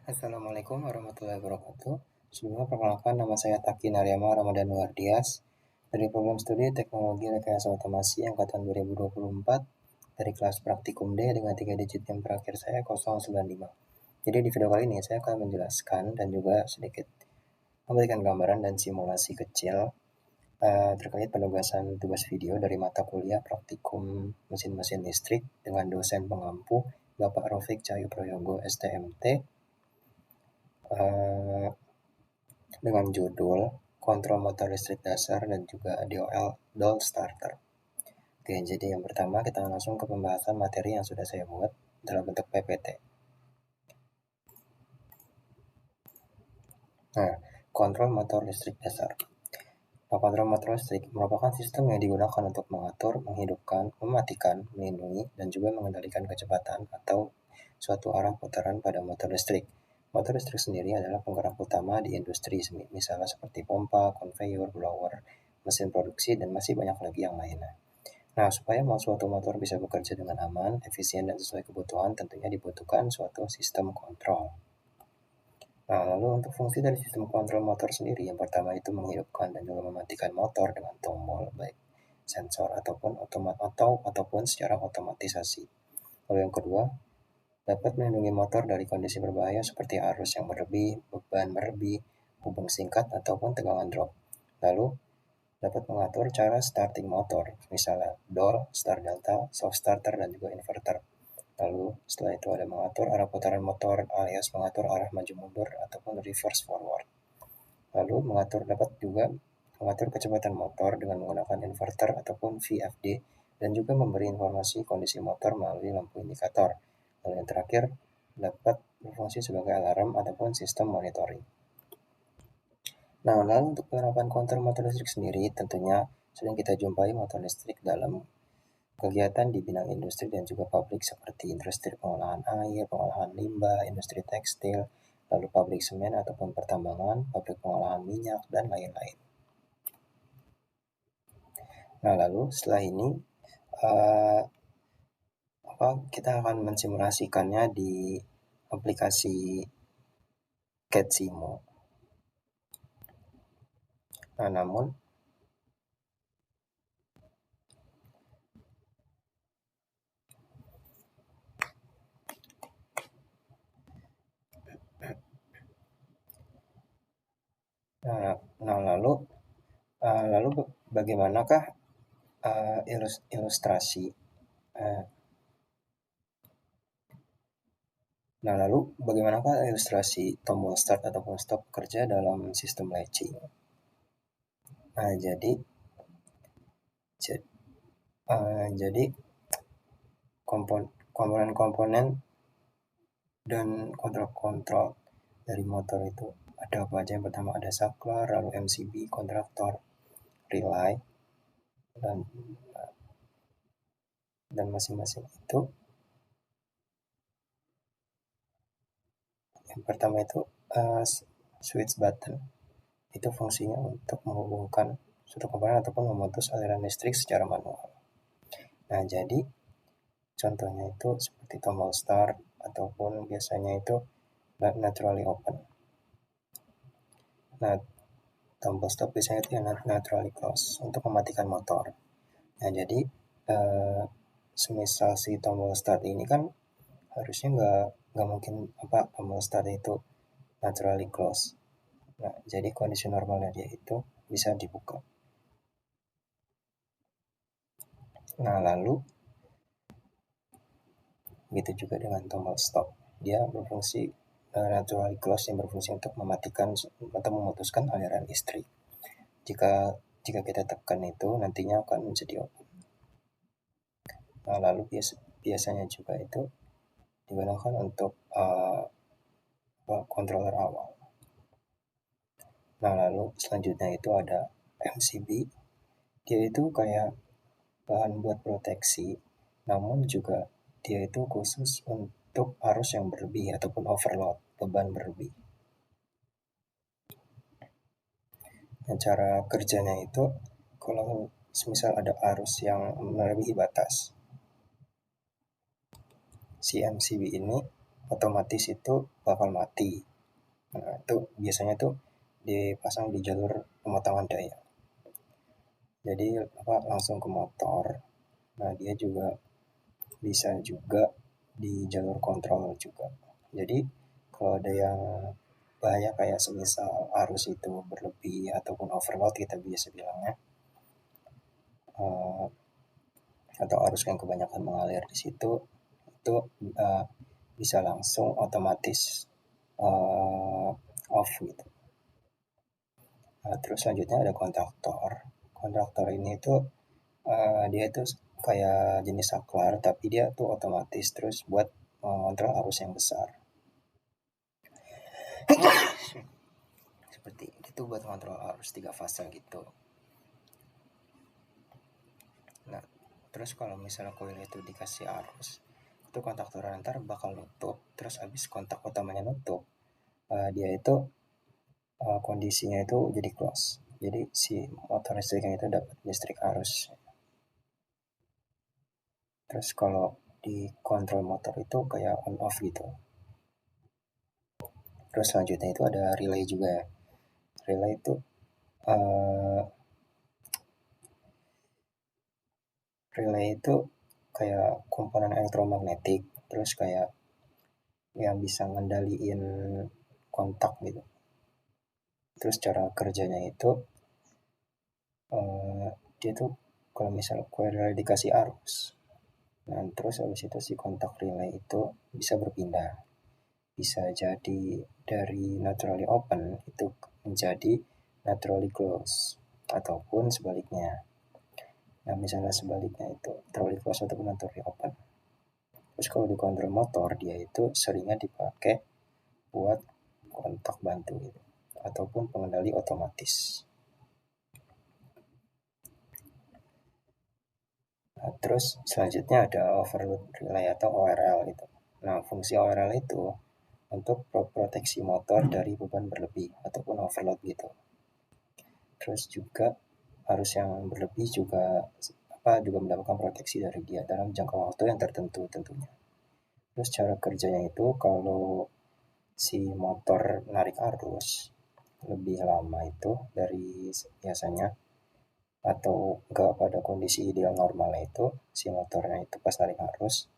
Assalamualaikum warahmatullahi wabarakatuh. Sebelumnya perkenalkan, nama saya Taki Naryama Ramadan Wardias dari program studi Teknologi Rekayasa Otomasi angkatan 2024 dari kelas Praktikum D dengan 3 digit yang terakhir saya 095. Jadi di video kali ini saya akan menjelaskan dan juga sedikit memberikan gambaran dan simulasi kecil terkait penugasan tugas video dari mata kuliah Praktikum Mesin-Mesin Listrik dengan dosen pengampu Bapak Rofik Cahyo Prayogo STMT dengan judul Kontrol Motor Listrik Dasar dan juga DOL Starter. Oke, jadi yang pertama kita langsung ke pembahasan materi yang sudah saya buat dalam bentuk PPT. Nah, kontrol motor listrik dasar. Kontrol motor listrik merupakan sistem yang digunakan untuk mengatur, menghidupkan, mematikan, melindungi, dan juga mengendalikan kecepatan atau suatu arah putaran pada motor listrik. Motor listrik sendiri adalah penggerak utama di industri, misalnya seperti pompa, konveyor, blower, mesin produksi, dan masih banyak lagi yang lainnya. Nah, supaya suatu motor bisa bekerja dengan aman, efisien, dan sesuai kebutuhan, tentunya dibutuhkan suatu sistem kontrol. Nah, lalu untuk fungsi dari sistem kontrol motor sendiri, yang pertama itu menghidupkan dan juga mematikan motor dengan tombol, baik sensor ataupun secara otomatisasi. Lalu yang kedua, dapat melindungi motor dari kondisi berbahaya seperti arus yang berlebih, beban berlebih, hubung singkat, ataupun tegangan drop. Lalu, dapat mengatur cara starting motor, misalnya DOL, start delta, soft starter, dan juga inverter. Lalu setelah itu ada mengatur arah putaran motor alias mengatur arah maju mundur ataupun reverse forward. Lalu dapat juga mengatur kecepatan motor dengan menggunakan inverter ataupun VFD dan juga memberi informasi kondisi motor melalui lampu indikator. Lalu yang terakhir dapat berfungsi sebagai alarm ataupun sistem monitoring. Nah, lalu untuk penerapan kontrol motor listrik sendiri tentunya sering kita jumpai motor listrik dalam kegiatan di bidang industri dan juga pabrik seperti industri pengolahan air, pengolahan limbah, industri tekstil, lalu pabrik semen ataupun pertambangan, pabrik pengolahan minyak, dan lain-lain. Nah, lalu setelah ini kita akan mensimulasikannya di aplikasi CAD-Simo. Nah, namun lalu bagaimanakah ilustrasi? Nah, lalu bagaimanakah ilustrasi tombol start ataupun stop kerja dalam sistem latching? Nah, jadi komponen-komponen dan kontrol dari motor itu ada apa aja? Yang pertama ada saklar, lalu MCB, kontraktor, relay, dan masing-masing itu. Yang pertama itu switch button, itu fungsinya untuk menghubungkan suatu komponen ataupun memutus aliran listrik secara manual. Nah, jadi contohnya itu seperti tombol start ataupun biasanya itu naturally open. Nah, tombol stop biasanya itu yang naturally close untuk mematikan motor. Nah, jadi semisal si tombol start ini kan harusnya nggak mungkin tombol start itu naturally close. Nah, jadi kondisi normalnya dia itu bisa dibuka. Nah, lalu begitu juga dengan tombol stop. Dia berfungsi naturally close yang berfungsi untuk mematikan atau memutuskan aliran listrik. Jika kita tekan itu nantinya akan menjadi open. Nah, lalu biasanya juga itu digunakan untuk controller awal. Nah, lalu selanjutnya itu ada MCB. Dia itu kayak bahan buat proteksi, namun juga dia itu khusus untuk arus yang berlebih ataupun overload, beban berlebih. Nah, cara kerjanya itu kalau semisal ada arus yang melebihi batas, si MCB ini otomatis itu bakal mati. Nah, itu biasanya tuh dipasang di jalur pemotongan daya. Jadi langsung ke motor. Nah, dia juga bisa juga di jalur kontrol juga. Jadi kalau ada yang bahaya kayak semisal arus itu berlebih ataupun overload kita biasa bilangnya, eh, atau arus yang kebanyakan mengalir di situ, itu eh, bisa langsung otomatis off gitu. Nah, terus selanjutnya ada kontaktor. Kontaktor ini tuh dia itu kayak jenis saklar, tapi dia tuh otomatis terus buat mengontrol arus yang besar. Seperti itu buat kontrol arus 3 fase gitu. Nah, terus kalau misalnya koil itu dikasih arus, itu kontaktor ntar bakal nutup. Terus abis kontak utamanya nutup, dia itu kondisinya itu jadi close. Jadi si motor listriknya itu dapat listrik arus. Terus kalau di kontrol motor itu kayak on off gitu. Terus selanjutnya itu ada relay juga ya. Relay itu uh, relay itu kayak komponen elektromagnetik, terus kayak yang bisa ngendaliin kontak gitu. Terus cara kerjanya itu dia tuh kalau misalnya coil relay dikasih arus, nah terus habis itu si kontak relay itu bisa berpindah, bisa jadi dari naturally open itu menjadi naturally close ataupun sebaliknya. Nah misalnya sebaliknya itu naturally close ataupun naturally open. Terus kalau di kontrol motor dia itu seringnya dipakai buat kontak bantu gitu, ataupun pengendali otomatis. Nah, terus selanjutnya ada overload relay atau ORL gitu. Nah, fungsi ORL itu untuk proteksi motor dari beban berlebih ataupun overload gitu. Terus juga arus yang berlebih juga mendapatkan proteksi dari dia dalam jangka waktu yang tertentu tentunya. Terus cara kerjanya itu kalau si motor narik arus lebih lama itu dari biasanya, atau enggak pada kondisi ideal normal itu si motornya itu pas narik arus,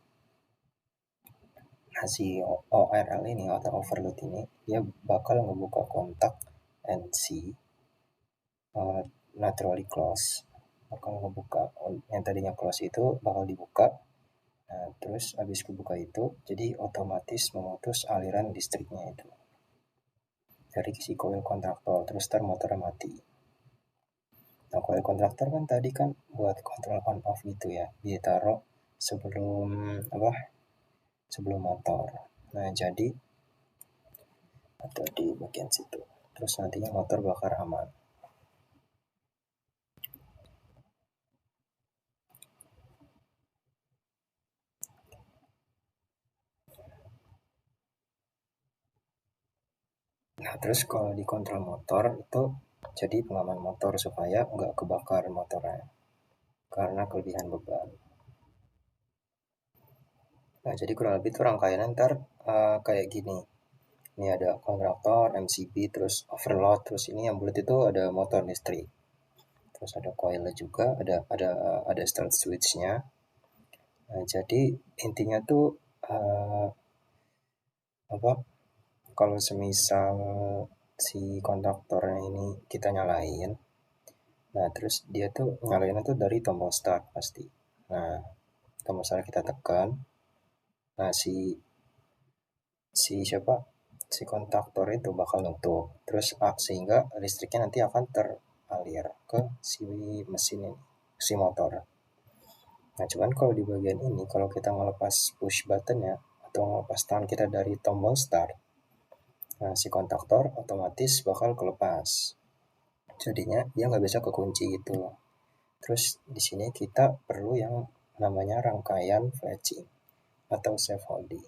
nah si ORL ini atau overload ini dia bakal ngebuka kontak NC naturally close, bakal ngebuka yang tadinya close itu bakal dibuka. Nah, terus habis kebuka itu jadi otomatis memutus aliran listriknya itu dari si coil kontaktor, terus ntar motornya mati. Nah, coil kontaktor kan tadi kan buat kontrol on off gitu ya, ditaruh sebelum sebelum motor. Nah, jadi atau di bagian situ. Terus nantinya motor bakar aman. Nah, terus kalau di kontrol motor itu jadi pengaman motor supaya nggak kebakar motornya karena kelebihan beban. Nah, jadi kurang lebih tuh rangkaiannya ntar kayak gini. Ini ada kontraktor, MCB, terus overload, terus ini yang bulat itu ada motor listrik. Terus ada coil juga, ada start switch-nya. Nah, jadi intinya tuh apa? Kalau semisal si konduktornya ini kita nyalain, nah terus dia tuh nyalainnya tuh dari tombol start pasti. Nah, tombol start kita tekan, nah si siapa si kontaktor itu bakal nutup terus sehingga listriknya nanti akan teralir ke si mesin ini, si motor. Nah cuman kalau di bagian ini kalau kita ngelepas push button ya atau ngelepas tangan kita dari tombol start, nah si kontaktor otomatis bakal kelepas, jadinya dia nggak bisa kekunci gitu. Terus di sini kita perlu yang namanya rangkaian fletching atau safe holding.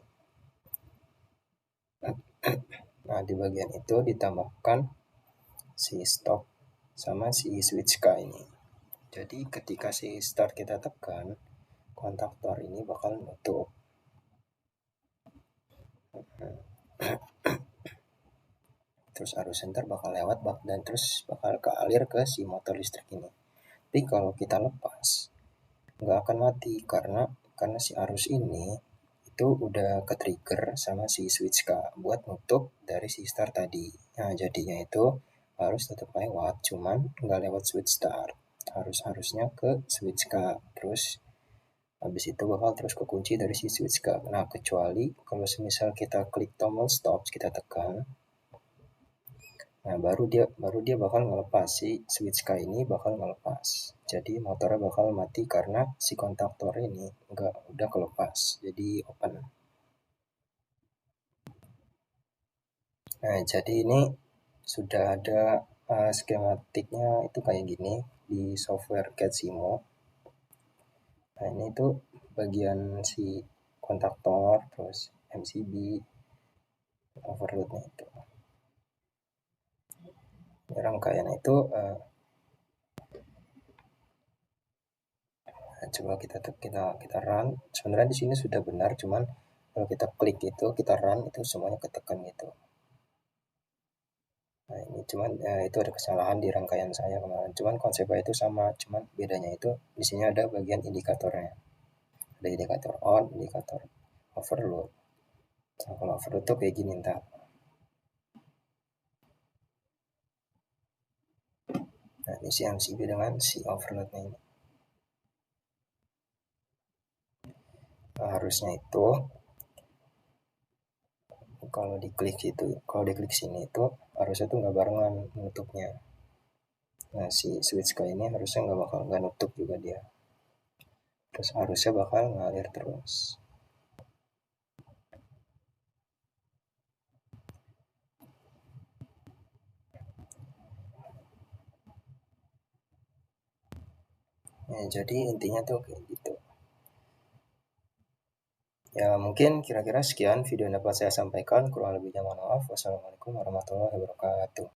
Nah, di bagian itu ditambahkan si stop sama si switch K ini. Jadi ketika si start kita tekan, kontaktor ini bakal nutup. terus arus ntar bakal lewat dan terus bakal kealir ke si motor listrik ini. Tapi kalau kita lepas nggak akan mati karena si arus ini itu udah ke-trigger sama si switch K buat nutup dari si start tadi. Nah, jadinya itu harus tetap lewat, cuman nggak lewat switch start. Harusnya ke switch K. Terus habis itu bakal terus kekunci dari si switch K. Nah, kecuali kalau semisal kita klik tombol stop, kita tekan, nah baru dia bakal ngelepas si switch K ini bakal ngelepas. Jadi motornya bakal mati karena si kontaktor ini udah kelepas. Jadi open. Nah, jadi ini sudah ada skematiknya itu kayak gini di software CADSimo. Nah, ini tuh bagian si kontaktor, terus MCB, overloadnya itu. Rangkaian itu coba kita run. Sebenarnya di sini sudah benar, cuman kalau kita klik itu, kita run itu semuanya ketekan gitu. Nah, ini cuman itu ada kesalahan di rangkaian saya kemarin. Cuman konsepnya itu sama, cuman bedanya itu di sini ada bagian indikatornya. Ada indikator on, indikator overload. Nah, kalau overload tuh kayak gini ntar. Nah, ini si MCB dengan si overloadnya ini. Nah, harusnya itu kalau diklik sini itu harusnya tuh nggak barengan nutupnya. Nah, si switch K ini harusnya nggak nutup juga dia. Terus harusnya bakal ngalir terus. Ya, jadi intinya tuh kayak gitu. Ya, mungkin kira-kira sekian video yang dapat saya sampaikan. Kurang lebihnya mohon maaf. Wassalamualaikum warahmatullahi wabarakatuh.